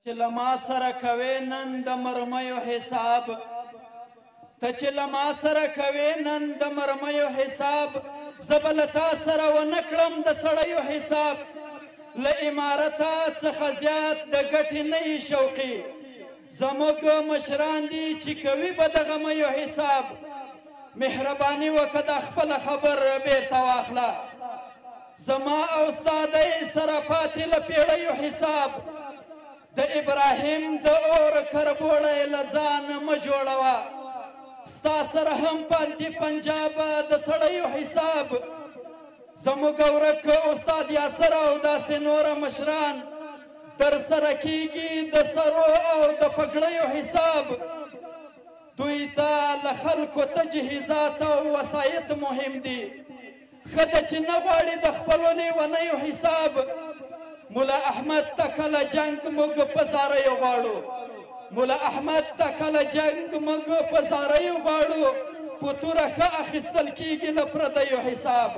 چې له ما سره کوې نن د مرمیو حساب ته چې له ما سره کوې نن د مرمیو حساب زه به له تا سره ونه کړم د سړیو حساب له عمارته څخه زیات د ګټې نه یې شوقي زموږ مشران دي چې کوي به د غمیو حساب مهرباني وکړه د خپله خبر بیرته واخله زما او ستا دی سره پاتې له پیړیو حساب د ابراهیم د اور کربوړی له ځانه مه جوړوه ستا سره هم پانتي پنجاب د سړیو حساب زموږ ورک استاد یاسر او داسې نوره مشران در سره کیږي د سرو او د پګړیو حساب دوی ته له خلکو تجهیزات او وسایط مهم دي ښه ده چې نه غواړي د خپلو لیونیو حساب ملا احمد ته کله جنګ موږ په زاریو غواړو ملا احمد ته کله جنګ موږ په زاریو غواړو په توره ښه اخیستل کیږي له پردیو حساب